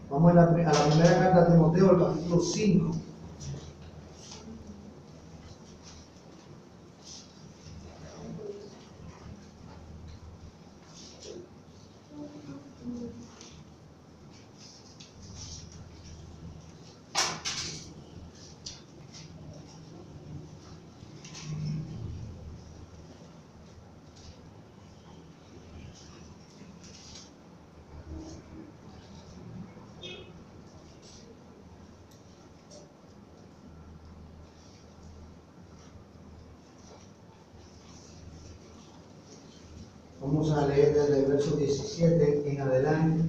Vamos a la primera carta a Timoteo, el capítulo 5. Vamos a leer desde el verso 17 en adelante.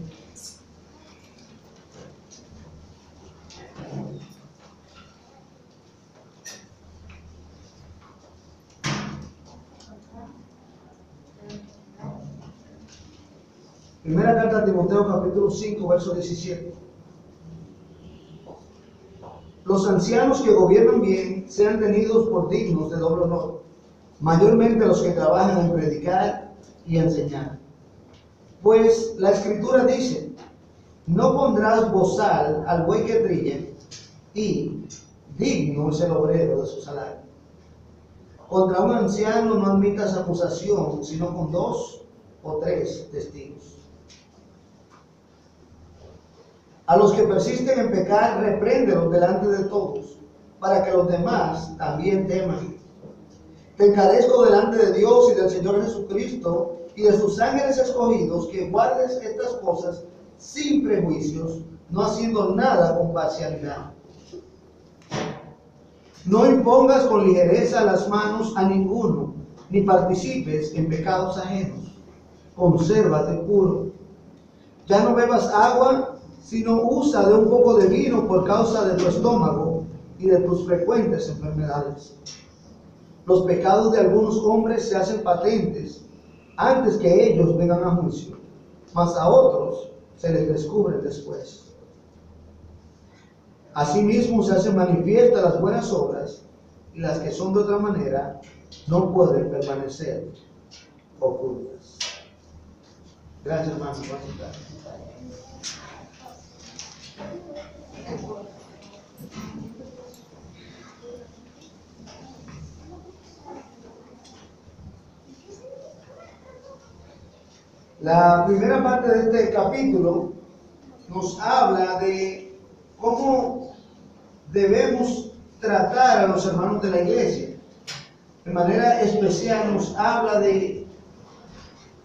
Primera carta a Timoteo, capítulo 5, verso 17. Los ancianos que gobiernan bien sean tenidos por dignos de doble honor, mayormente los que trabajan en predicar y enseñar. Pues la Escritura dice: no pondrás bozal al buey que trilla, y digno es el obrero de su salario. Contra un anciano no admitas acusación, sino con 2 o 3 testigos. A los que persisten en pecar, repréndelos delante de todos, para que los demás también teman. Te encarezco delante de Dios y del Señor Jesucristo y de sus ángeles escogidos, que guardes estas cosas sin prejuicios, no haciendo nada con parcialidad. No impongas con ligereza las manos a ninguno, ni participes en pecados ajenos. Consérvate puro. Ya no bebas agua, sino usa de un poco de vino por causa de tu estómago y de tus frecuentes enfermedades. Los pecados de algunos hombres se hacen patentes antes que ellos vengan a juicio, mas a otros se les descubren después. Asimismo se hacen manifiestas las buenas obras, y las que son de otra manera no pueden permanecer ocultas. Gracias, hermano. La primera parte de este capítulo nos habla de cómo debemos tratar a los hermanos de la iglesia. De manera especial nos habla de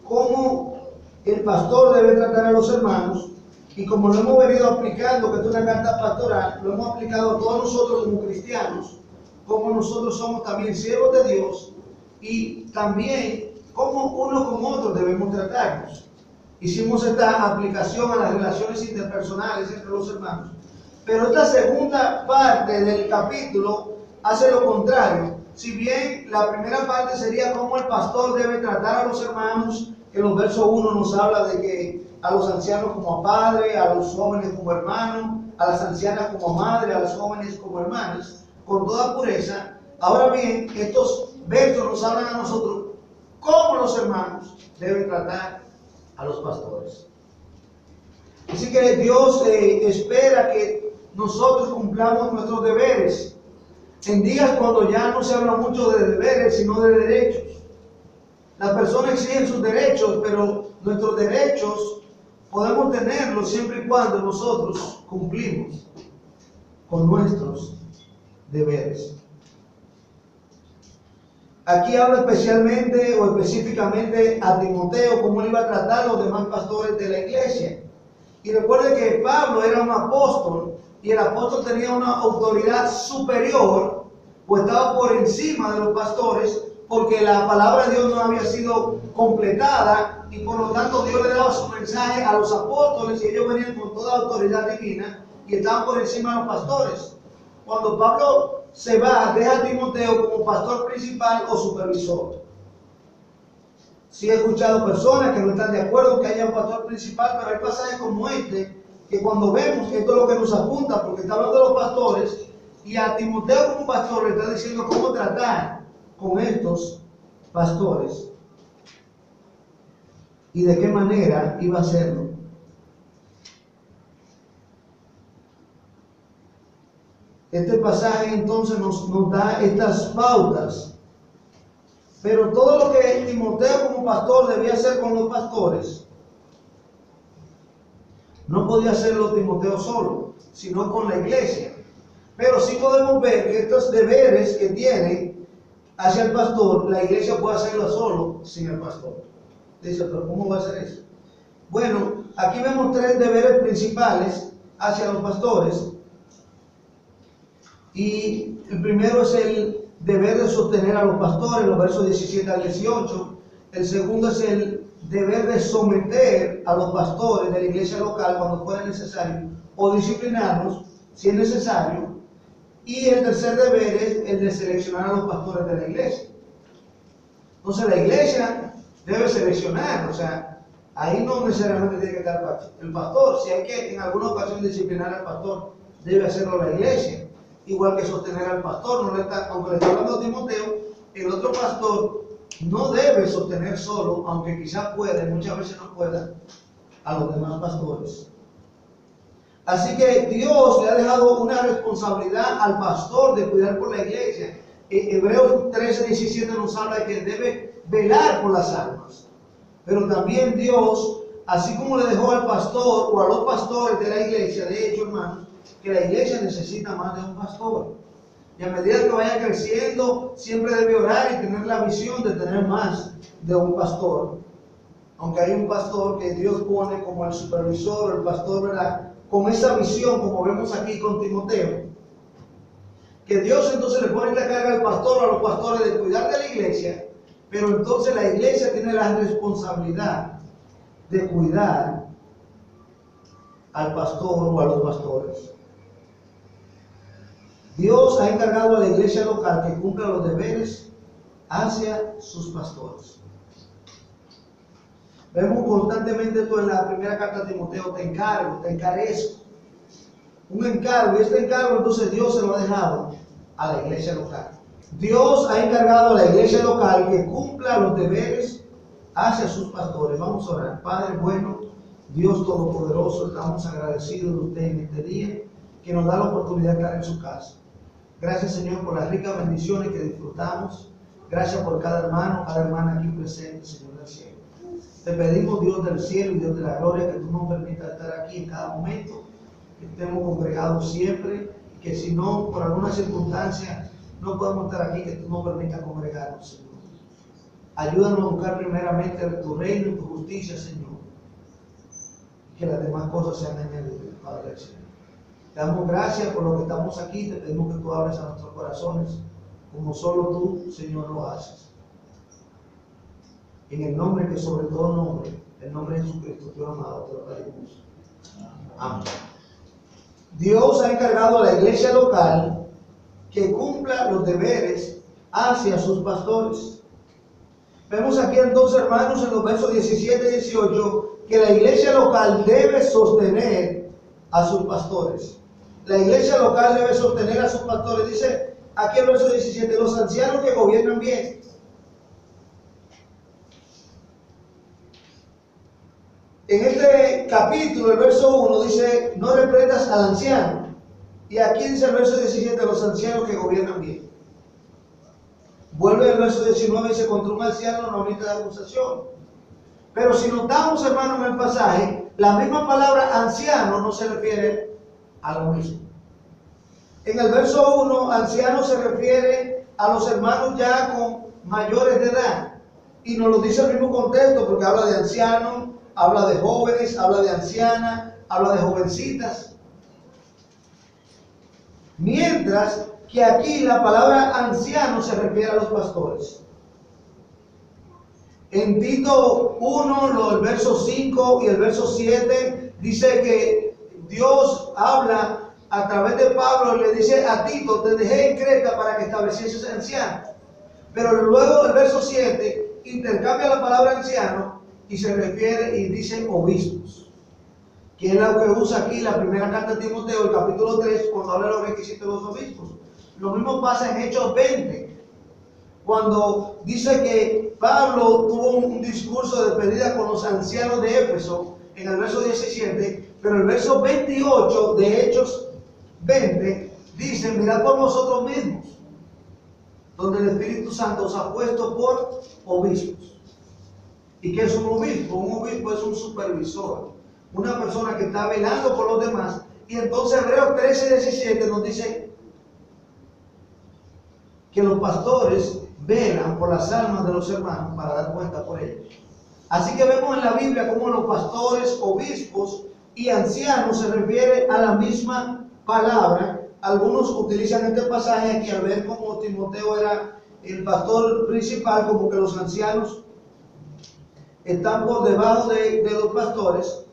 cómo el pastor debe tratar a los hermanos, y como lo hemos venido aplicando, que es una carta pastoral, lo hemos aplicado a todos nosotros como cristianos, como nosotros somos también siervos de Dios, y también cómo uno con otro debemos tratarnos. Hicimos esta aplicación a las relaciones interpersonales entre los hermanos, pero esta segunda parte del capítulo hace lo contrario. Si bien la primera parte sería cómo el pastor debe tratar a los hermanos, que en los versos 1 nos habla de que a los ancianos como a padre, a los jóvenes como hermanos, a las ancianas como madre, a los jóvenes como hermanas, con toda pureza. Ahora bien, estos versos nos hablan a nosotros cómo los hermanos deben tratar a los pastores. Así que Dios espera que nosotros cumplamos nuestros deberes en días cuando ya no se habla mucho de deberes, sino de derechos. Las personas exigen sus derechos, pero nuestros derechos podemos tenerlos siempre y cuando nosotros cumplimos con nuestros deberes. Aquí habla especialmente o específicamente a Timoteo, cómo él iba a tratar a los demás pastores de la iglesia. Y recuerde que Pablo era un apóstol, y el apóstol tenía una autoridad superior, o estaba por encima de los pastores, porque la palabra de Dios no había sido completada, y por lo tanto Dios le daba su mensaje a los apóstoles, y ellos venían con toda autoridad divina, y estaban por encima de los pastores. Cuando Pablo se va, deja a Timoteo como pastor principal o supervisor. Sí he escuchado personas que no están de acuerdo que haya un pastor principal, pero hay pasajes como este, que cuando vemos, esto es lo que nos apunta, porque está hablando de los pastores, y a Timoteo como pastor le está diciendo cómo tratar con estos pastores y de qué manera iba a hacerlo. Este pasaje entonces nos da estas pautas. Pero todo lo que Timoteo como pastor debía hacer con los pastores, no podía hacerlo Timoteo solo, sino con la iglesia. Pero sí podemos ver que estos deberes que tiene hacia el pastor, la iglesia puede hacerlo solo sin el pastor. Dice, pero ¿cómo va a hacer eso? Bueno, aquí vemos tres deberes principales hacia los pastores. Y el primero es el deber de sostener a los pastores, los versos 17 al 18. El segundo es el deber de someter a los pastores de la iglesia local cuando fuera necesario, o disciplinarlos si es necesario. Y el tercer deber es el de seleccionar a los pastores de la iglesia. Entonces la iglesia debe seleccionar, o sea, ahí no necesariamente tiene que estar el pastor. Si hay que en alguna ocasión disciplinar al pastor, debe hacerlo la iglesia. Igual que sostener al pastor, aunque le está hablando a Timoteo, el otro pastor no debe sostener solo, aunque quizás pueda, y muchas veces no pueda, a los demás pastores. Así que Dios le ha dejado una responsabilidad al pastor de cuidar por la iglesia. Hebreos 13:17 nos habla de que debe velar por las almas. Pero también Dios, así como le dejó al pastor o a los pastores de la iglesia, de hecho, hermanos, que la iglesia necesita más de un pastor. Y a medida que vaya creciendo, siempre debe orar y tener la visión de tener más de un pastor. Aunque hay un pastor que Dios pone como el supervisor, el pastor, ¿verdad?, con esa visión, como vemos aquí con Timoteo, que Dios entonces le pone la carga al pastor o a los pastores de cuidar de la iglesia, pero entonces la iglesia tiene la responsabilidad de cuidar al pastor o a los pastores. Dios ha encargado a la iglesia local que cumpla los deberes hacia sus pastores. Vemos constantemente esto en la primera carta de Timoteo: te encargo, te encarezco. Un encargo, y este encargo entonces Dios se lo ha dejado a la iglesia local. Dios ha encargado a la iglesia local que cumpla los deberes hacia sus pastores. Vamos a orar. Padre bueno, Dios Todopoderoso, estamos agradecidos de usted en este día, que nos da la oportunidad de estar en su casa. Gracias, Señor, por las ricas bendiciones que disfrutamos. Gracias por cada hermano, cada hermana aquí presente, Señor del cielo. Te pedimos, Dios del cielo y Dios de la gloria, que tú nos permitas estar aquí en cada momento, que estemos congregados siempre, que si no, por alguna circunstancia, no podemos estar aquí, que tú nos permitas congregarnos, Señor. Ayúdanos a buscar primeramente tu reino y tu justicia, Señor, y que las demás cosas sean añadidas, Padre del cielo. Te damos gracias por lo que estamos aquí, te pedimos que tú hables a nuestros corazones, como solo tú, Señor, lo haces. En el nombre que sobre todo nombre, el nombre de Jesucristo, Dios amado, te lo pedimos. Amén. Dios ha encargado a la iglesia local que cumpla los deberes hacia sus pastores. Vemos aquí entonces, hermanos, en los versos 17 y 18, que la iglesia local debe sostener a sus pastores. La iglesia local debe sostener a sus pastores. Dice aquí el verso 17, los ancianos que gobiernan bien. En este capítulo, el verso 1 dice, no reprendas al anciano. Y aquí dice el verso 17, los ancianos que gobiernan bien. Vuelve el verso 19 y dice, contra un anciano no omite la acusación. Pero si notamos, hermano, en el pasaje, la misma palabra anciano no se refiere a lo mismo. En el verso 1, anciano se refiere a los hermanos ya con mayores de edad. Y nos lo dice el mismo contexto, porque habla de ancianos, habla de jóvenes, habla de ancianas, habla de jovencitas. Mientras que aquí la palabra anciano se refiere a los pastores. En Tito 1, el verso 5 y el verso 7, dice que Dios habla a través de Pablo y le dice a Tito, te dejé en Creta para que establecieses anciano. Pero luego el verso 7 intercambia la palabra anciano y se refiere y dice obispos, que es lo que usa aquí la primera carta de Timoteo, el capítulo 3, cuando habla de los requisitos de los obispos. Lo mismo pasa en Hechos 20, cuando dice que Pablo tuvo un discurso de despedida con los ancianos de Éfeso, en el verso 17, pero el verso 28 de Hechos 20 dice, mirad por vosotros mismos, donde el Espíritu Santo os ha puesto por obispos. ¿Y qué es un obispo? Un obispo es un supervisor, una persona que está velando por los demás. Y entonces Hebreos 13:17 nos dice que los pastores velan por las almas de los hermanos para dar cuenta por ellos. Así que vemos en la Biblia cómo los pastores, obispos y ancianos se refiere a la misma palabra. Algunos utilizan este pasaje aquí al ver cómo Timoteo era el pastor principal, como que los ancianos están por debajo de los pastores.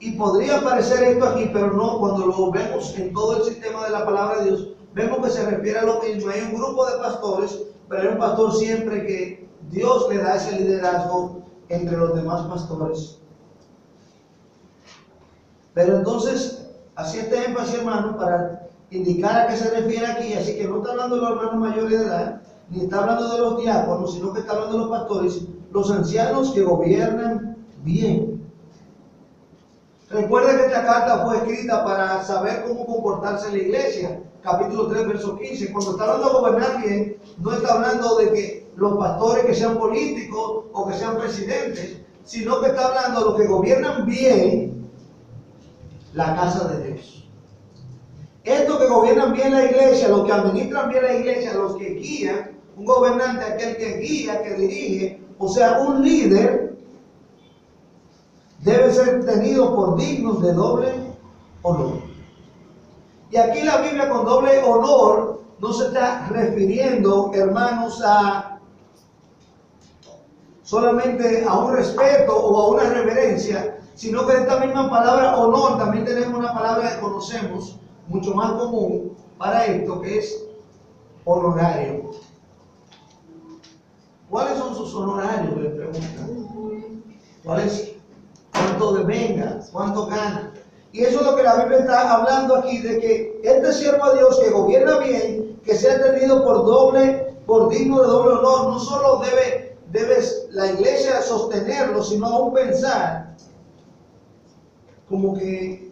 Y podría parecer esto aquí, pero no, cuando lo vemos en todo el sistema de la palabra de Dios, vemos que se refiere a lo mismo. Hay un grupo de pastores, pero hay un pastor siempre que Dios le da ese liderazgo entre los demás pastores. Pero entonces, así este énfasis, hermano, para indicar a qué se refiere aquí. Así que no está hablando de los hermanos mayores de edad, ni está hablando de los diáconos, sino que está hablando de los pastores, los ancianos que gobiernan bien. Recuerda que esta carta fue escrita para saber cómo comportarse en la iglesia. Capítulo 3, verso 15. Cuando está hablando de gobernar bien, no está hablando de que los pastores que sean políticos o que sean presidentes, sino que está hablando de los que gobiernan bien la casa de Dios. Estos que gobiernan bien la iglesia, los que administran bien la iglesia, los que guían, un gobernante, aquel que guía, que dirige, o sea, un líder, debe ser tenido por dignos de doble honor. Y aquí la Biblia con doble honor no se está refiriendo, hermanos, a solamente a un respeto o a una reverencia, sino que esta misma palabra honor también tenemos una palabra que conocemos mucho más común para esto, que es honorario. ¿Cuáles son sus honorarios? Le preguntan. ¿Cuáles? ¿Cuánto devenga? ¿Cuánto gana? Y eso es lo que la Biblia está hablando aquí, de que este siervo de Dios que gobierna bien, que sea tenido por digno de doble honor, no solo debe la iglesia sostenerlo, sino aún pensar como que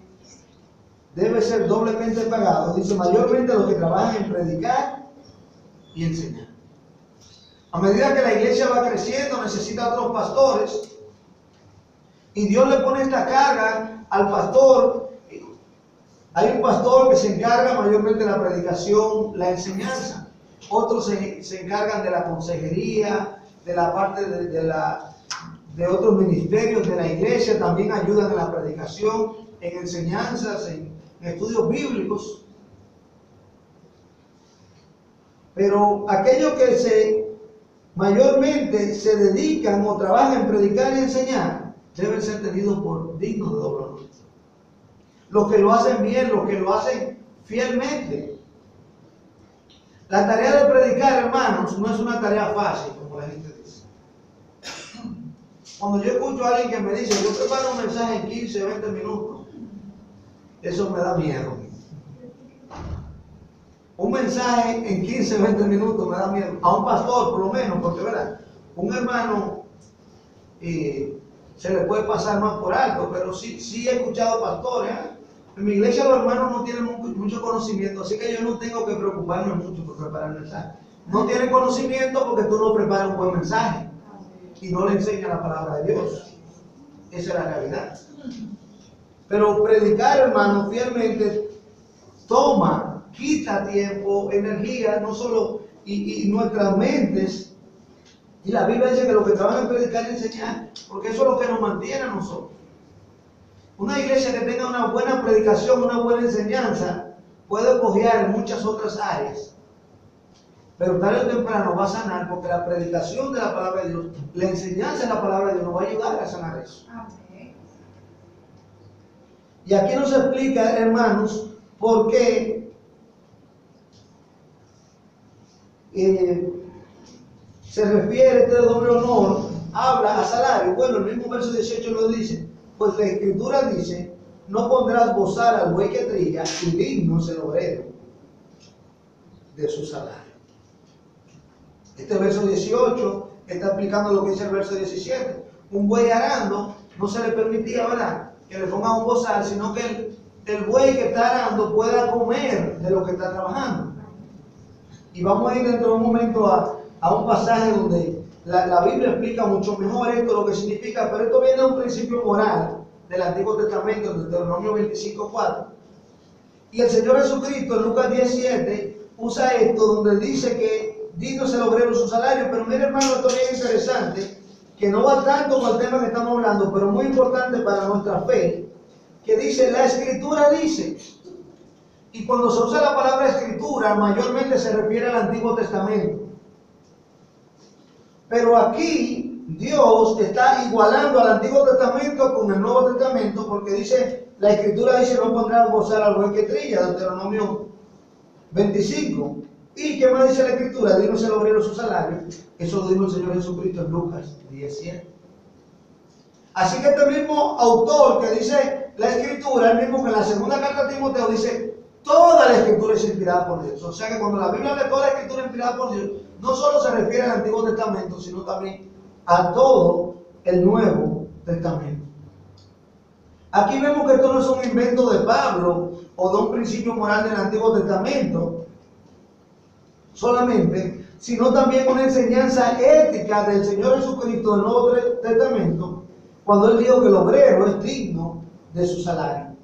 debe ser doblemente pagado. Dice, mayormente los que trabajan en predicar y enseñar. A medida que la iglesia va creciendo, necesita otros pastores. Y Dios le pone esta carga al pastor. Hay un pastor que se encarga mayormente de la predicación, la enseñanza. Otros se encargan de la consejería, de la parte de otros ministerios de la iglesia. También ayudan en la predicación, en enseñanzas, en estudios bíblicos. Pero aquellos que mayormente se dedican o trabajan en predicar y enseñar, deben ser tenidos por dignos de doble honor. Los que lo hacen bien, los que lo hacen fielmente. La tarea de predicar, hermanos, no es una tarea fácil, como la gente dice. Cuando yo escucho a alguien que me dice, yo preparo un mensaje en 15, 20 minutos, eso me da miedo. Un mensaje en 15, 20 minutos me da miedo. A un pastor, por lo menos, porque, ¿verdad? Un hermano se le puede pasar más por alto, pero sí he escuchado pastores. En mi iglesia los hermanos no tienen mucho conocimiento, así que yo no tengo que preocuparme mucho por preparar el mensaje. No tienen conocimiento porque tú no preparas un buen mensaje y no le enseñas la palabra de Dios. Esa es la realidad. Pero predicar, hermano, fielmente quita tiempo, energía, no solo, y nuestras mentes. Y la Biblia dice que los que trabajan en predicar y enseñar, porque eso es lo que nos mantiene a nosotros. Una iglesia que tenga una buena predicación, una buena enseñanza, puede cojear en muchas otras áreas. Pero tarde o temprano va a sanar, porque la predicación de la palabra de Dios, la enseñanza de la palabra de Dios nos va a ayudar a sanar eso. Amén. Y aquí nos explica, hermanos, por qué se refiere este doble honor, habla a salario. Bueno, el mismo verso 18 lo dice, pues la Escritura dice, no pondrás bozar al buey que trilla, y digno es el obrero de su salario. Este verso 18 está explicando lo que dice el verso 17. Un buey arando no se le permitía, ¿verdad?, que le pongan un bozal, sino que el buey que está arando pueda comer de lo que está trabajando. Y vamos a ir dentro de un momento a un pasaje donde la Biblia explica mucho mejor esto, lo que significa, pero esto viene de un principio moral del Antiguo Testamento, de Deuteronomio 25:4. Y el Señor Jesucristo en Lucas 17 usa esto donde dice que digno es el obrero su salario. Pero mire, hermano, esto es bien interesante, que no va tanto con el tema que estamos hablando, pero muy importante para nuestra fe, que dice, la Escritura dice. Y cuando se usa la palabra Escritura, mayormente se refiere al Antiguo Testamento. Pero aquí Dios está igualando al Antiguo Testamento con el Nuevo Testamento, porque dice, la Escritura dice, no pondrás bozal al buey que trilla, Deuteronomio 25. ¿Y qué más dice la Escritura? Digno es el obrero su salario. Eso lo dijo el Señor Jesucristo en Lucas 17. Así que este mismo autor que dice la Escritura, el mismo que en la segunda carta de Timoteo dice, toda la Escritura es inspirada por Dios. O sea que cuando la Biblia habla de toda la Escritura inspirada por Dios, no solo se refiere al Antiguo Testamento, sino también a todo el Nuevo Testamento. Aquí vemos que esto no es un invento de Pablo o de un principio moral del Antiguo Testamento solamente, sino también una enseñanza ética del Señor Jesucristo del Nuevo Testamento, cuando Él dijo que el obrero es digno de su salario.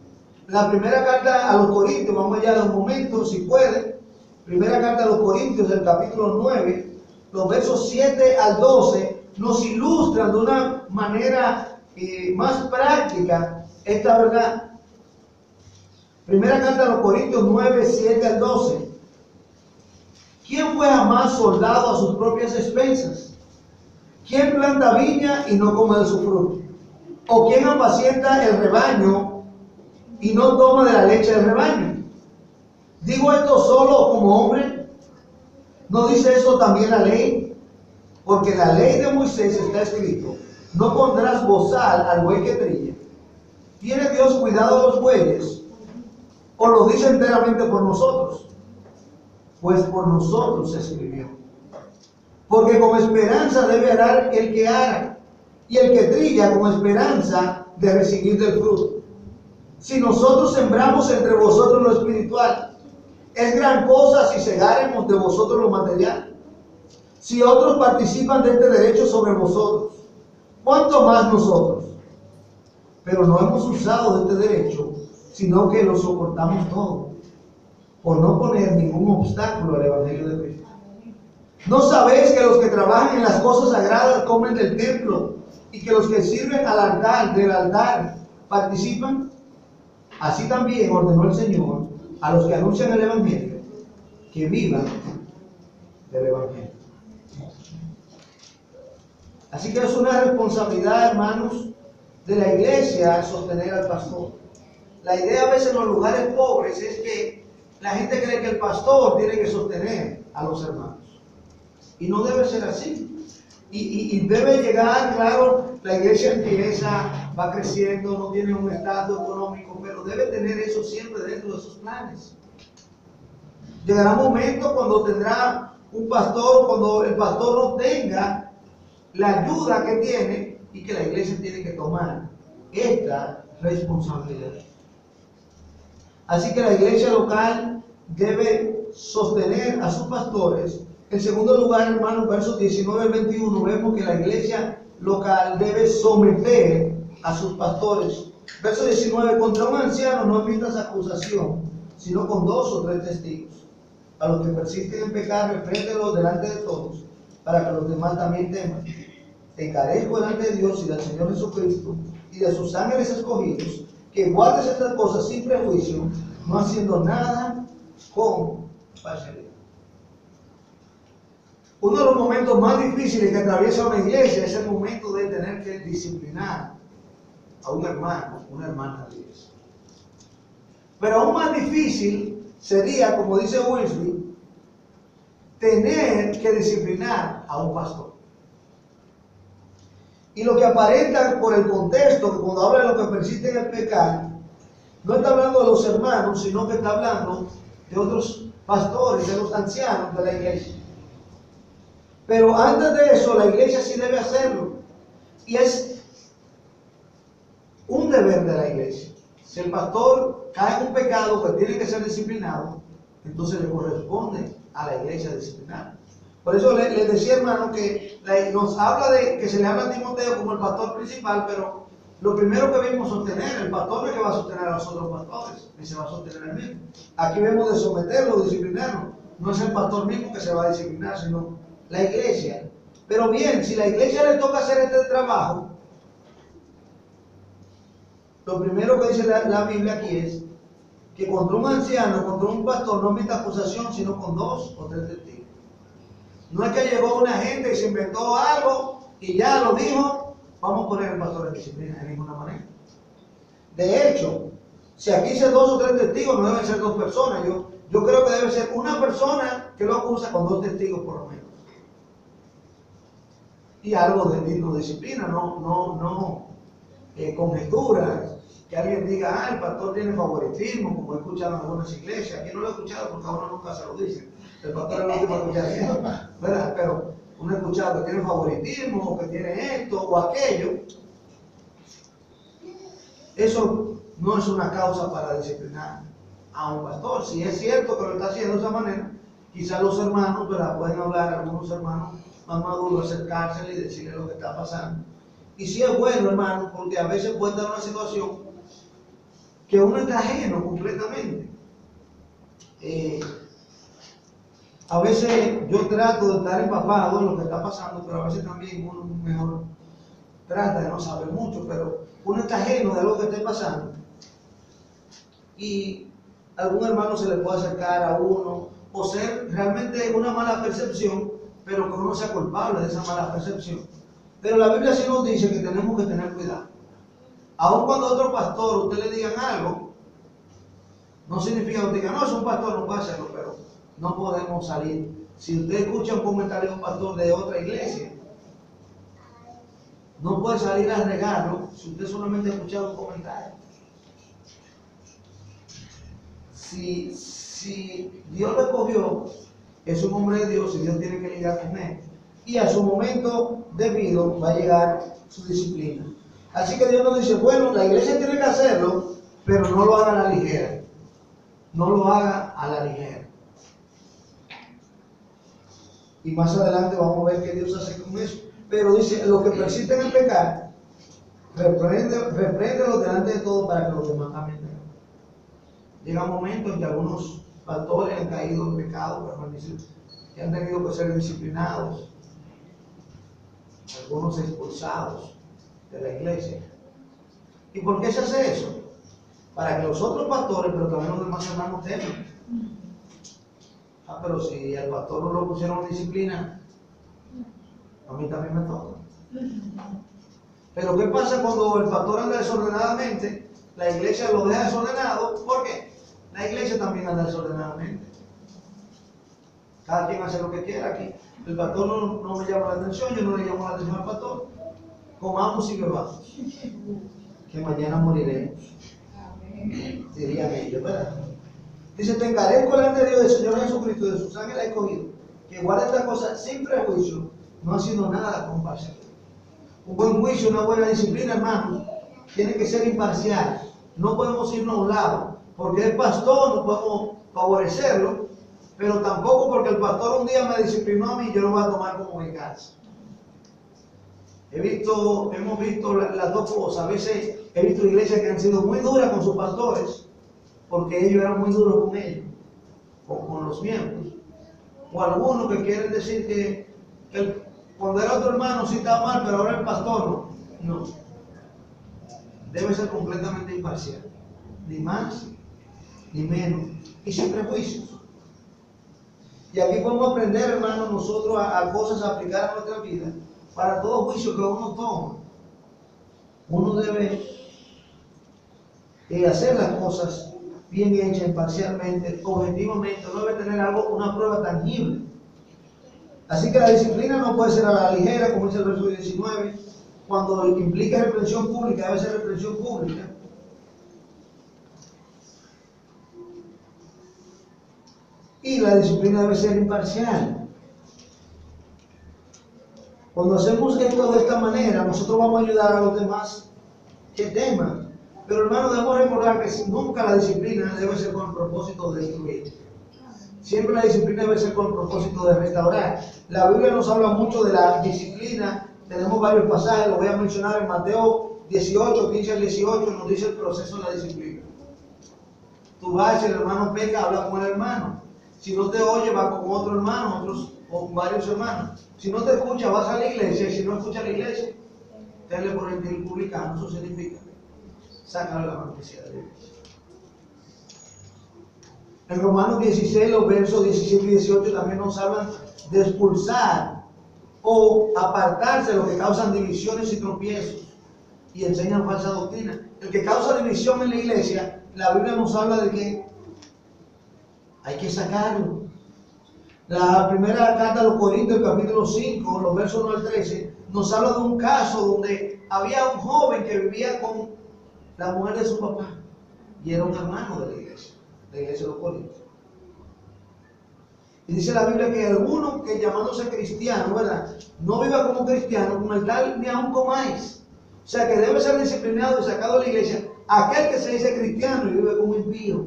La primera carta a los Corintios, vamos allá de un momento, si puede. Primera carta a los Corintios, del capítulo 9, los versos 7 al 12, nos ilustran de una manera más práctica esta verdad. Primera carta a los Corintios 9, 7 al 12. ¿Quién fue jamás soldado a sus propias expensas? ¿Quién planta viña y no come de su fruto? ¿O quién apacienta el rebaño y no toma de la leche del rebaño? ¿Digo esto solo como hombre? ¿No dice eso también la ley? Porque en la ley de Moisés está escrito, no pondrás bozal al buey que trilla. ¿Tiene Dios cuidado de los bueyes? ¿O lo dice enteramente por nosotros? Pues por nosotros se escribió. Porque con esperanza debe arar el que ara, y el que trilla con esperanza de recibir del fruto. Si nosotros sembramos entre vosotros lo espiritual, es gran cosa si segaremos de vosotros lo material. Si otros participan de este derecho sobre vosotros, ¿cuánto más nosotros? Pero no hemos usado de este derecho, sino que lo soportamos todo, por no poner ningún obstáculo al Evangelio de Cristo. ¿No sabéis que los que trabajan en las cosas sagradas comen del templo, y que los que sirven del altar, participan? Así también ordenó el Señor a los que anuncian el Evangelio, que vivan del Evangelio. Así que es una responsabilidad, hermanos, de la iglesia sostener al pastor. La idea a veces en los lugares pobres es que la gente cree que el pastor tiene que sostener a los hermanos. Y no debe ser así. Y debe llegar, claro, la iglesia empieza, va creciendo, no tiene un estatus económico, pero debe tener eso siempre dentro de sus planes. Llegará un momento cuando tendrá un pastor, cuando el pastor no tenga la ayuda que tiene y que la iglesia tiene que tomar esta responsabilidad. Así que la iglesia local debe sostener a sus pastores. En segundo lugar, hermanos, versos 19 al 21, vemos que la iglesia local debe someter a sus pastores. Verso 19, contra un anciano no emitas acusación, sino con 2 o 3 testigos. A los que persisten en pecar, repréndelos delante de todos, para que los demás también teman. Te encarezco delante de Dios y del Señor Jesucristo y de sus ángeles escogidos, que guardes estas cosas sin prejuicio, no haciendo nada con parcialidad. Uno de los momentos más difíciles que atraviesa una iglesia es el momento de tener que disciplinar a un hermano, una hermana de iglesia. Pero aún más difícil sería, como dice Wesley, tener que disciplinar a un pastor. Y lo que aparenta por el contexto, que cuando habla de lo que persiste en el pecado, no está hablando de los hermanos, sino que está hablando de otros pastores, de los ancianos de la iglesia. Pero antes de eso, la iglesia sí debe hacerlo. Y es un deber de la iglesia. Si el pastor cae en un pecado que tiene que ser disciplinado, entonces le corresponde a la iglesia disciplinar. Por eso les decía, hermano, que nos habla de que se le habla a Timoteo como el pastor principal, pero lo primero que vimos sostener, el pastor no es que va a sostener a los otros pastores, ni se va a sostener él mismo. Aquí vemos de someterlo, disciplinarlo. No es el pastor mismo que se va a disciplinar, sino la iglesia. Pero bien, si la iglesia le toca hacer este trabajo, lo primero que dice la Biblia aquí es que contra un anciano, contra un pastor, no emite acusación, sino con 2 o 3 testigos. No es que llegó una gente y se inventó algo y ya lo dijo, vamos a poner al pastor en disciplina de ninguna manera. De hecho, si aquí dice 2 o 3 testigos, no deben ser 2 personas. Yo creo que debe ser una persona que lo acusa con 2 testigos por lo menos. Y algo de digno de disciplina, no conjeturas. Que alguien diga, el pastor tiene favoritismo, como he escuchado en algunas iglesias. Aquí no lo he escuchado porque a uno nunca se lo dice. El pastor es el último a escuchar eso, ¿verdad? Pero uno ha escuchado que tiene favoritismo, o que tiene esto o aquello. Eso no es una causa para disciplinar a un pastor. Si es cierto que lo está haciendo de esa manera, quizás los hermanos, ¿verdad?, pueden hablar, algunos hermanos más maduros, acercarse y decirle lo que está pasando. Y si es bueno, hermano, porque a veces puede dar una situación que uno está ajeno completamente. A veces yo trato de estar empapado en lo que está pasando, pero a veces también uno mejor trata de no saber mucho, pero uno está ajeno de algo que esté pasando. Y algún hermano se le puede acercar a uno, o ser realmente una mala percepción, pero que uno sea culpable de esa mala percepción. Pero la Biblia sí nos dice que tenemos que tener cuidado. Aun cuando a otro pastor usted le digan algo, no significa que usted diga, no, es un pastor, no puede hacerlo, pero no podemos salir. Si usted escucha un comentario de un pastor de otra iglesia, no puede salir a regarlo si usted solamente ha escuchado un comentario. Si Dios lo escogió, es un hombre de Dios y Dios tiene que lidiar con él. Y a su momento debido va a llegar su disciplina. Así que Dios nos dice, bueno, la iglesia tiene que hacerlo, pero no lo haga a la ligera. No lo haga a la ligera. Y más adelante vamos a ver qué Dios hace con eso. Pero dice, los que persisten en pecar, repréndelos delante de todos para que los demás también tengan. Llega un momento en que algunos pastores han caído en pecado, que han tenido que ser disciplinados, algunos expulsados de la iglesia. ¿Y por qué se hace eso? Para que los otros pastores, pero también los demás hermanos teman. Pero si al pastor no lo pusieron en disciplina, a mí también me toca. Pero ¿qué pasa cuando el pastor anda desordenadamente? La iglesia lo deja desordenado. ¿Por qué? La iglesia también anda desordenadamente. Cada quien hace lo que quiera aquí. El pastor no me llama la atención, yo no le llamo la atención al pastor. Comamos y bebamos, que mañana moriremos. Dirían ellos, ¿verdad? Dice, te encarezco delante de Dios, del Señor Jesucristo, de su sangre la he escogido, que guarda esta cosa sin prejuicio, no haciendo nada con parcialidad. Un buen juicio, una buena disciplina, hermano, tiene que ser imparcial. No podemos irnos a un lado, porque es pastor, no podemos favorecerlo, pero tampoco porque el pastor un día me disciplinó a mí, yo lo voy a tomar como venganza. Hemos visto las dos cosas. A veces he visto iglesias que han sido muy duras con sus pastores, porque ellos eran muy duros con ellos, o con los miembros. O algunos que quieren decir que cuando era otro hermano sí estaba mal, pero ahora el pastor no. Debe ser completamente imparcial. Ni más, ni menos. Y sin prejuicios. Y aquí podemos aprender, hermanos, nosotros a cosas a aplicar a nuestra vida. Para todo juicio que uno toma, uno debe hacer las cosas bien hechas, imparcialmente, objetivamente. No debe tener una prueba tangible. Así que la disciplina no puede ser a la ligera, como dice el verso 19. Cuando implica reprensión pública, debe ser reprensión pública. Y la disciplina debe ser imparcial. Cuando hacemos esto de esta manera, nosotros vamos a ayudar a los demás que teman. Pero hermano, debemos recordar que nunca la disciplina debe ser con el propósito de destruir. Siempre la disciplina debe ser con el propósito de restaurar. La Biblia nos habla mucho de la disciplina. Tenemos varios pasajes, los voy a mencionar en Mateo 18, 15 al 18, nos dice el proceso de la disciplina. Tú vas, si el hermano peca, habla con el hermano. Si no te oye, va con otro hermano, otros o varios hermanos. Si no te escucha, vas a la iglesia. Y si no escucha a la iglesia, tenle por el publicano. Eso significa sácale la membresía de la iglesia. En Romanos 16, los versos 17 y 18 también nos hablan de expulsar o apartarse de lo que causan divisiones y tropiezos y enseñan falsa doctrina. El que causa división en la iglesia, la Biblia nos habla de que hay que sacarlo. La primera carta a los Corintios, el capítulo 5, los versos 1 al 13, nos habla de un caso donde había un joven que vivía con la mujer de su papá y era un hermano de la iglesia de los Corintios. Y dice la Biblia que alguno que llamándose cristiano, ¿verdad?, no viva como cristiano, con el tal ni aún comáis. O sea que debe ser disciplinado y sacado de la iglesia aquel que se dice cristiano y vive como impío.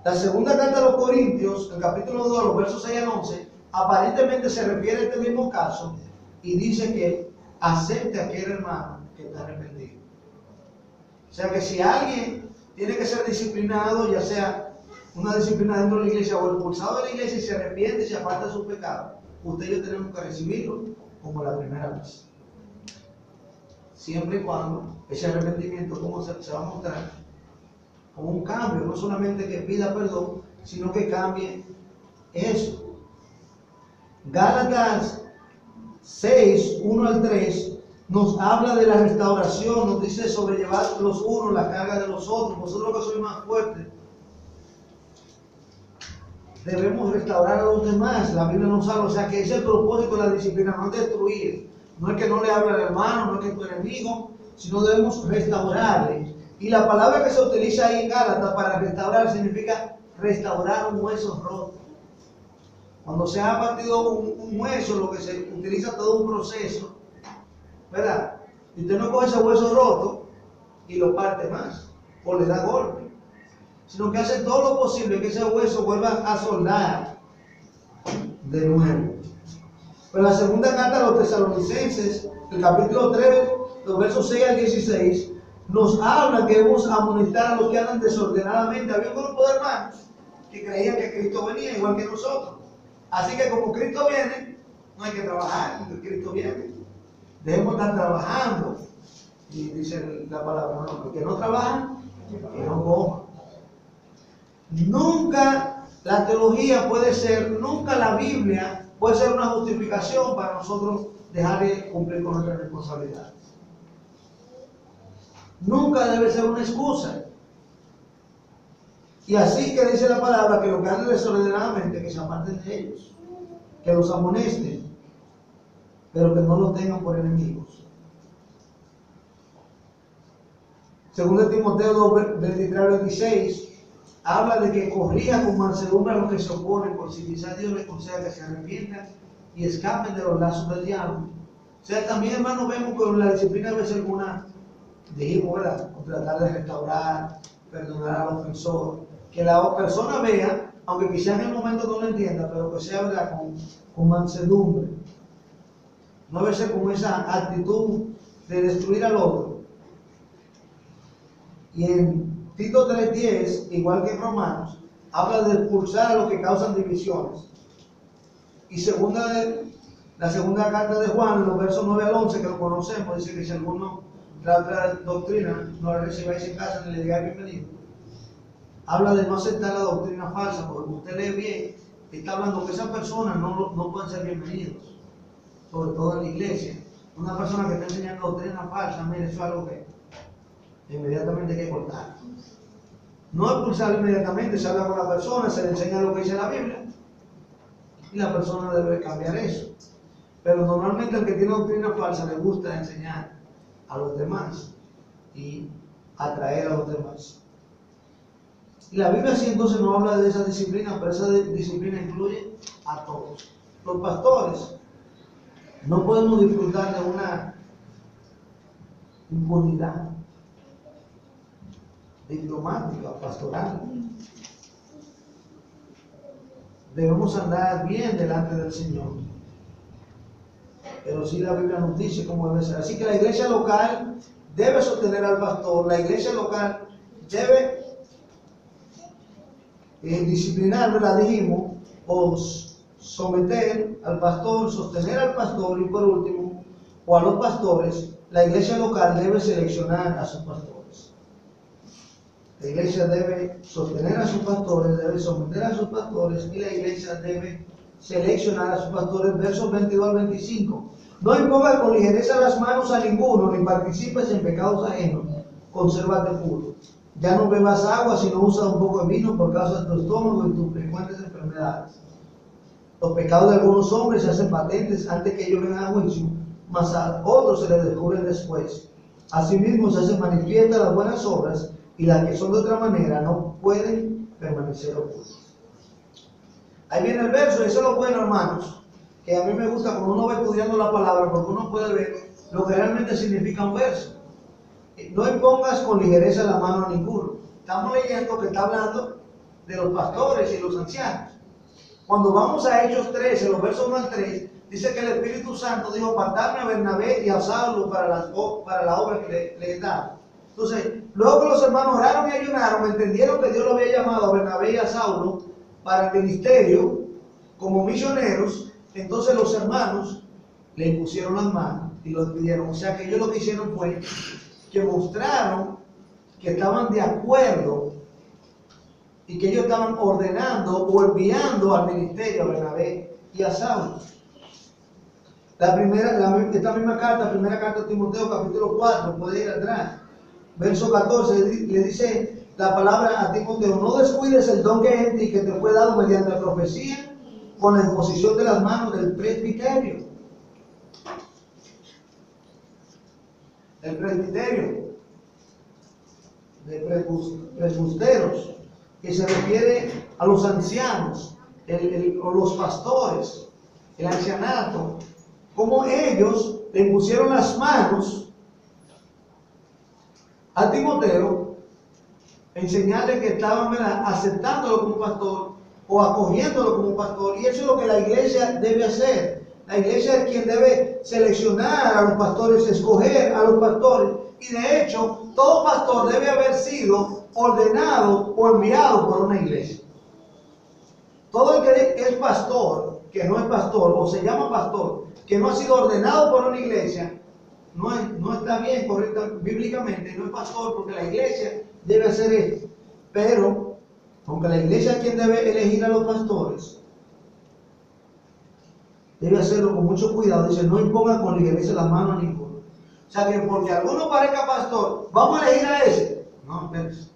La segunda carta a los Corintios, el capítulo 2, los versos 6 al 11, aparentemente se refiere a este mismo caso y dice que acepte a aquel hermano que está arrepentido. O sea que si alguien tiene que ser disciplinado, ya sea una disciplina dentro de la iglesia o expulsado de la iglesia y se arrepiente y se aparta de sus pecados, usted y yo tenemos que recibirlo como la primera vez. Siempre y cuando ese arrepentimiento, ¿cómo se va a mostrar? Como un cambio, no solamente que pida perdón, sino que cambie eso. Gálatas 6, 1 al 3, nos habla de la restauración, nos dice sobrellevar los unos la carga de los otros. Vosotros que sois más fuertes, debemos restaurar a los demás. La Biblia nos habla, o sea que ese es el propósito de la disciplina, no es destruir. No es que no le hable al hermano, no es que es tu enemigo, sino debemos restaurarle. Y la palabra que se utiliza ahí en Gálatas para restaurar significa restaurar un hueso roto. Cuando se ha partido un hueso, lo que se utiliza todo un proceso, ¿verdad? Y usted no coge ese hueso roto y lo parte más, o le da golpe, sino que hace todo lo posible que ese hueso vuelva a soldar de nuevo. Pero la segunda carta a los Tesalonicenses, el capítulo 3, los versos 6 al 16, nos habla que debemos amonestar a los que andan desordenadamente. Había un grupo de hermanos que creían que Cristo venía igual que nosotros. Así que como Cristo viene, no hay que trabajar, porque Cristo viene. Debemos estar trabajando. Y dice la palabra, no, el que no trabaja, que no coma. Nunca la teología puede ser, nunca la Biblia puede ser una justificación para nosotros dejar de cumplir con nuestras responsabilidades. Nunca debe ser una excusa. Y así que dice la palabra que los que andan desordenadamente, que se aparten de ellos, que los amonesten, pero que no los tengan por enemigos. Segundo Timoteo 2, 23 al 26, habla de que corrija con mansedumbre a los que se oponen, por si quizás Dios les conceda que se arrepientan y escapen de los lazos del diablo. O sea, también, hermanos, vemos que la disciplina debe ser una, dijimos, ¿verdad?, tratar de restaurar, perdonar al ofensor, que la persona vea, aunque quizás en el momento no lo entienda, pero que sea, ¿verdad?, con mansedumbre. No debe ser con esa actitud de destruir al otro. Y en Tito 3:10, igual que en Romanos, habla de expulsar a los que causan divisiones. Y la segunda carta de Juan, los versos 9 al 11, que lo conocemos, dice que si alguno trae otra doctrina, no la recibáis en casa ni le digáis bienvenido. Habla de no aceptar la doctrina falsa, porque como usted lee bien, está hablando que esas personas no pueden ser bienvenidos, sobre todo en la iglesia. Una persona que está enseñando doctrina falsa, mire, eso es algo que inmediatamente hay que cortar. No expulsarlo inmediatamente, se habla con la persona, se le enseña lo que dice la Biblia y la persona debe cambiar eso. Pero normalmente el que tiene doctrina falsa le gusta enseñar a los demás y atraer a los demás. Y la Biblia sí entonces no habla de esa disciplina, pero esa disciplina incluye a todos. Los pastores no podemos disfrutar de una impunidad. diplomática, pastoral. Debemos andar bien delante del Señor. Pero sí la Biblia nos dice cómo debe ser. Así que la iglesia local debe sostener al pastor, la iglesia local debe disciplinar, ¿verdad? Dijimos, o someter al pastor, sostener al pastor y por último, o a los pastores, la iglesia local debe seleccionar a sus pastores. La iglesia debe sostener a sus pastores, debe someter a sus pastores y la iglesia debe seleccionar a sus pastores. Versos 22 al 25. No impongas con ligereza las manos a ninguno, ni participes en pecados ajenos. Consérvate puro. Ya no bebas agua, sino usa un poco de vino por causa de tu estómago y tus frecuentes enfermedades. Los pecados de algunos hombres se hacen patentes antes que ellos vengan a juicio, mas a otros se les descubren después. Asimismo se hacen manifiestas las buenas obras, y las que son de otra manera no pueden permanecer ocultas. Ahí viene el verso, eso es lo bueno, hermanos, que a mí me gusta cuando uno va estudiando la palabra, porque uno puede ver lo que realmente significa un verso. No impongas con ligereza la mano a ninguno. Estamos leyendo que está hablando de los pastores y los ancianos. Cuando vamos a Hechos 13, los versos 1 al 3, dice que el Espíritu Santo dijo: apartarme a Bernabé y a Saulo para la obra que le daba. Entonces, luego que los hermanos oraron y ayunaron, entendieron que Dios lo había llamado a Bernabé y a Saulo para el ministerio como misioneros. Entonces los hermanos le impusieron las manos y lo despidieron. O sea que ellos lo que hicieron fue que mostraron que estaban de acuerdo y que ellos estaban ordenando o enviando al ministerio a Bernabé y a Saulo. Esta misma carta, primera carta de Timoteo, capítulo 4, puede ir atrás. Verso 14, le dice la palabra a Timoteo: no descuides el don que hay en ti, que te fue dado mediante la profecía, con la imposición de las manos del presbiterio. El presbiterio, de presbusteros, que se refiere a los ancianos, o los pastores, el ancianato, como ellos le impusieron las manos a Timoteo, enseñarle que estaban aceptándolo como pastor o acogiéndolo como pastor. Y eso es lo que la iglesia debe hacer. La iglesia es quien debe seleccionar a los pastores, escoger a los pastores. Y de hecho, todo pastor debe haber sido ordenado o enviado por una iglesia. Todo el que es pastor, que no es pastor, o se llama pastor, que no ha sido ordenado por una iglesia, no está bien correcta bíblicamente, no es pastor, porque la iglesia debe hacer esto. Pero, aunque la iglesia es quien debe elegir a los pastores, debe hacerlo con mucho cuidado. Dice: no imponga con ligereza la mano a ninguno. O sea que porque alguno parezca pastor, vamos a elegir a ese. No, espérense.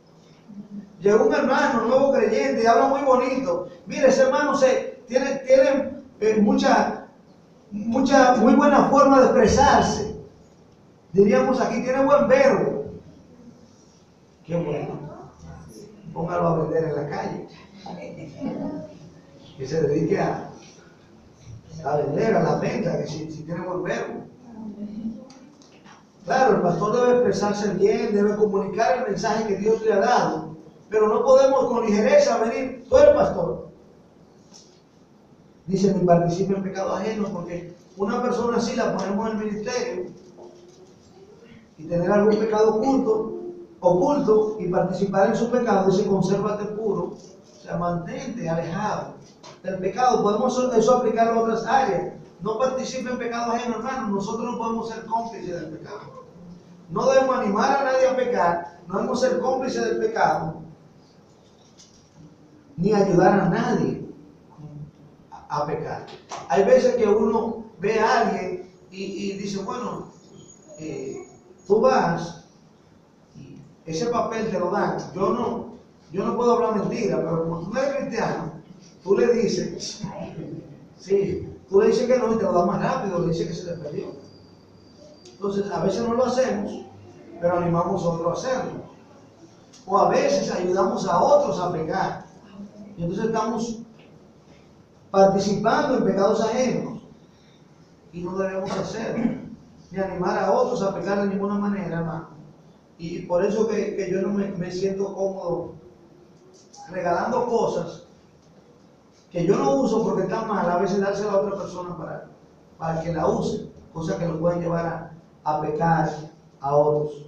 Llegó un hermano nuevo creyente y habla muy bonito. Mire, ese hermano tiene muy buena forma de expresarse. Diríamos aquí, tiene buen verbo. Qué bueno. Póngalo a vender en la calle. Que se dedique a vender, a la venta, que si tiene buen verbo. Claro, el pastor debe expresarse bien, debe comunicar el mensaje que Dios le ha dado, pero no podemos con ligereza venir: tú eres pastor. Dice: ni participe en pecado ajeno, porque una persona así la ponemos en el ministerio y tener algún pecado oculto y participar en su pecado. Dice: consérvate puro, o sea, mantente alejado del pecado. Podemos eso aplicarlo a otras áreas. No participe en pecado ajeno, hermano. Nosotros no podemos ser cómplices del pecado. No debemos animar a nadie a pecar, no debemos ser cómplices del pecado, ni ayudar a nadie a pecar. Hay veces que uno ve a alguien y dice: bueno, tú vas, y ese papel te lo dan. Yo no puedo hablar mentira, pero como tú no eres cristiano, tú le dices, sí, tú le dices que no y te lo da más rápido, le dices que se le perdió. Entonces, a veces no lo hacemos, pero animamos a otros a hacerlo. O a veces ayudamos a otros a pecar. Y entonces estamos participando en pecados ajenos. Y no debemos hacerlo. Ni animar a otros a pecar de ninguna manera, hermano. Y por eso que yo no me siento cómodo regalando cosas que yo no uso porque están mal, a veces dársela a otra persona para que la use, cosas que lo pueden llevar a pecar a otros.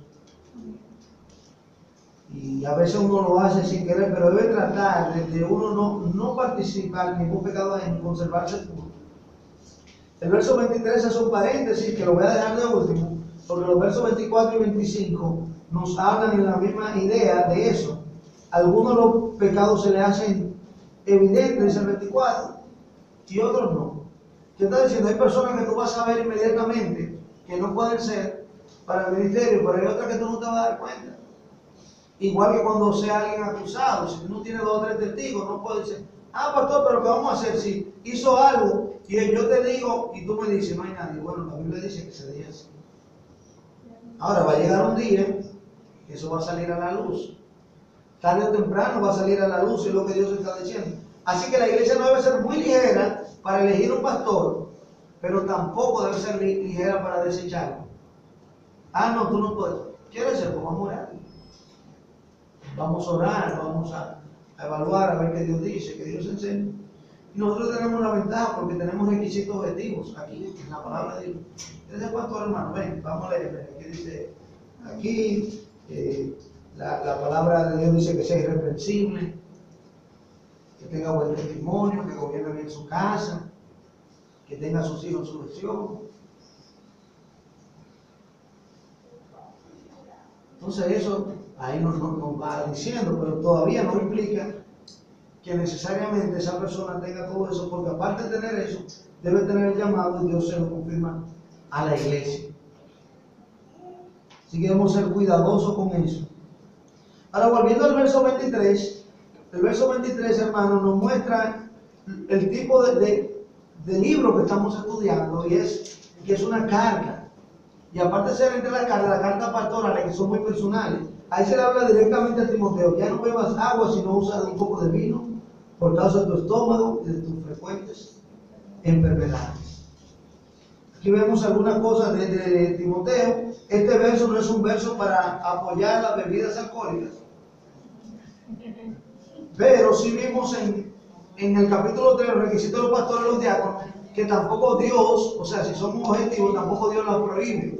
Y a veces uno lo hace sin querer, pero debe tratar de uno no participar en ningún pecado, en conservarse puro. El verso 23 es un paréntesis que lo voy a dejar de último, porque los versos 24 y 25 nos hablan en la misma idea de eso. Algunos de los pecados se le hacen evidentes, dice el 24, y otros no. ¿Qué está diciendo? Hay personas que tú vas a ver inmediatamente que no pueden ser para el ministerio, pero hay otras que tú no te vas a dar cuenta. Igual que cuando sea alguien acusado, si tú no tienes 2 o 3 testigos, no puedes decir, pastor, pero ¿qué vamos a hacer si hizo algo y yo te digo y tú me dices, no hay nadie? Bueno, la Biblia dice que se diga así. Ahora va a llegar un día que eso va a salir a la luz. Tarde o temprano va a salir a la luz, es lo que Dios está diciendo. Así que la iglesia no debe ser muy ligera para elegir un pastor, pero tampoco debe ser ligera para desecharlo. No, tú no puedes. ¿Quieres ser? Pues vamos a orar. Vamos a orar, vamos a evaluar, a ver qué Dios dice, qué Dios enseña. Y nosotros tenemos una ventaja porque tenemos requisitos objetivos aquí, en la palabra de Dios. ¿Quieres ser pastor, hermano? Ven, vamos a leer. Aquí dice, aquí, la palabra de Dios dice que sea irreprensible, que tenga buen testimonio, que gobierne bien su casa, que tenga a sus hijos en sujeción. Entonces eso ahí nos va diciendo, pero todavía no implica que necesariamente esa persona tenga todo eso, porque aparte de tener eso, debe tener el llamado y Dios se lo confirma a la iglesia. Así que debemos ser cuidadosos con eso. Ahora, volviendo al verso 23, el verso 23, hermano, nos muestra el tipo de libro que estamos estudiando, y que es una carta. Y aparte de ser entre la carta pastorales, que son muy personales, ahí se le habla directamente a Timoteo: ya no bebas agua, sino usa un poco de vino, por causa de tu estómago y de tus frecuentes enfermedades. Aquí vemos algunas cosas de Timoteo. Este verso no es un verso para apoyar las bebidas alcohólicas, pero sí vimos en el capítulo 3, los requisitos de los pastores y los diáconos, que tampoco Dios, o sea, si somos objetivos, tampoco Dios los prohíbe.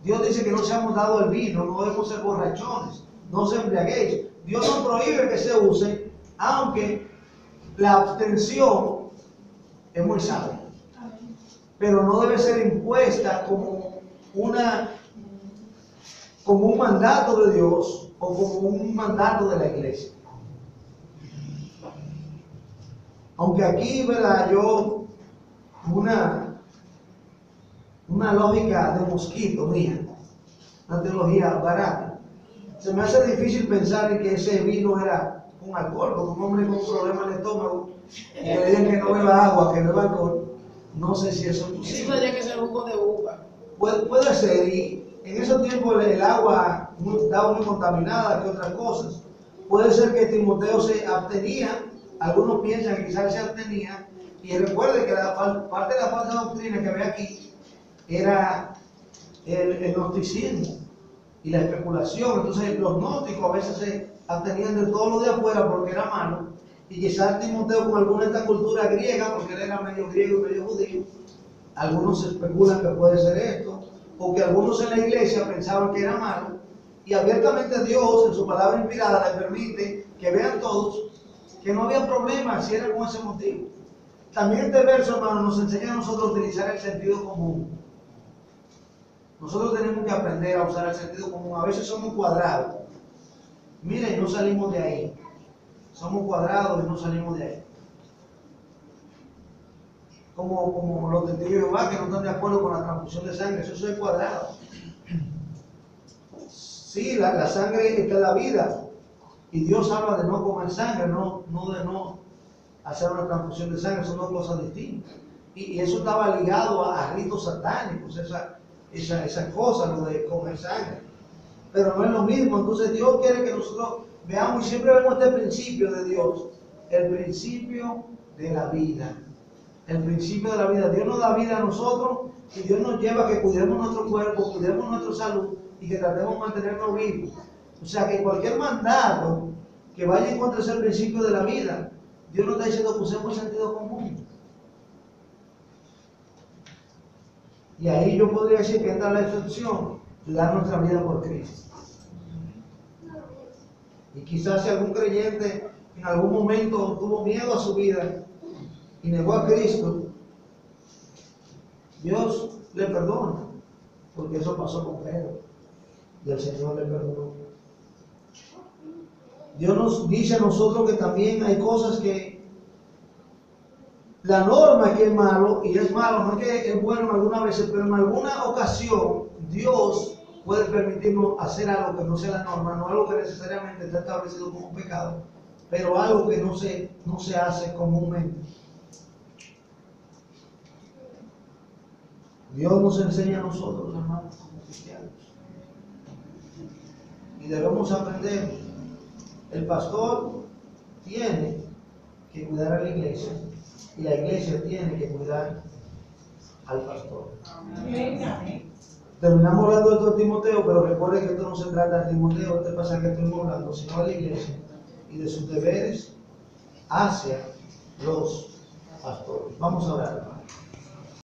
Dios dice que no seamos dados al vino, no debemos ser borrachones, no se embriaguéis. Dios no prohíbe que se use, aunque la abstención es muy sabia, pero no debe ser impuesta como un mandato de Dios o como un mandato de la iglesia. Aunque aquí, ¿verdad? Yo, una lógica de mosquito mía, una teología barata, se me hace difícil pensar en que ese vino era un alcohol, porque un hombre con un problema en el estómago, y le digan que no beba agua, que beba alcohol, no sé si eso es posible. Eso tendría que ser jugo de uva. Puede ser, y en esos tiempos el agua estaba muy contaminada que otras cosas. Puede ser que Timoteo se abstenía, algunos piensan que quizás se abstenía, y recuerde que parte de la falsa doctrina que ve aquí era el gnosticismo y la especulación. Entonces los gnósticos a veces se abstenían de todo lo de afuera porque era malo, y quizás Timoteo, con alguna de esta cultura griega, porque él era medio griego y medio judío, algunos especulan que puede ser esto, o que algunos en la iglesia pensaban que era malo, y abiertamente Dios en su palabra inspirada le permite que vean todos que no había problema si era con ese motivo. También este verso, hermano, nos enseña a nosotros a utilizar el sentido común. Nosotros tenemos que aprender a usar el sentido común. A veces somos cuadrados. Miren, no salimos de ahí. Somos cuadrados y no salimos de ahí. Como los testigos de Jehová que no están de acuerdo con la transfusión de sangre. Eso es cuadrado. Sí, la sangre está en la vida. Y Dios habla de no comer sangre, no de no hacer una transfusión de sangre. Son dos cosas distintas. Y eso estaba ligado a ritos satánicos, esa cosa, lo de comer sangre. Pero no es lo mismo. Entonces Dios quiere que nosotros veamos, y siempre vemos este principio de Dios, el principio de la vida. El principio de la vida. Dios nos da vida a nosotros, y Dios nos lleva a que cuidemos nuestro cuerpo, cuidemos nuestra salud, y que tratemos de mantenernos vivos. O sea que cualquier mandato que vaya en contra del principio de la vida, Dios nos está diciendo que usemos el sentido común. Y ahí yo podría decir que entra la excepción, dar nuestra vida por Cristo. Y quizás si algún creyente en algún momento tuvo miedo a su vida y negó a Cristo, Dios le perdona, porque eso pasó con Pedro y el Señor le perdonó. Dios nos dice a nosotros que también hay cosas que la norma es que es malo, y es malo, no es que es bueno en algunas veces, pero en alguna ocasión Dios puede permitirnos hacer algo que no sea la norma, no algo que necesariamente está establecido como un pecado, pero algo que no se hace comúnmente. Dios nos enseña a nosotros, hermanos, como cristianos. Y debemos aprender. El pastor tiene que cuidar a la iglesia y la iglesia tiene que cuidar al pastor. Terminamos hablando de esto de Timoteo, pero recuerden que esto no se trata de Timoteo, este pasaje que estuvimos hablando, sino de la iglesia y de sus deberes hacia los pastores. Vamos a orar.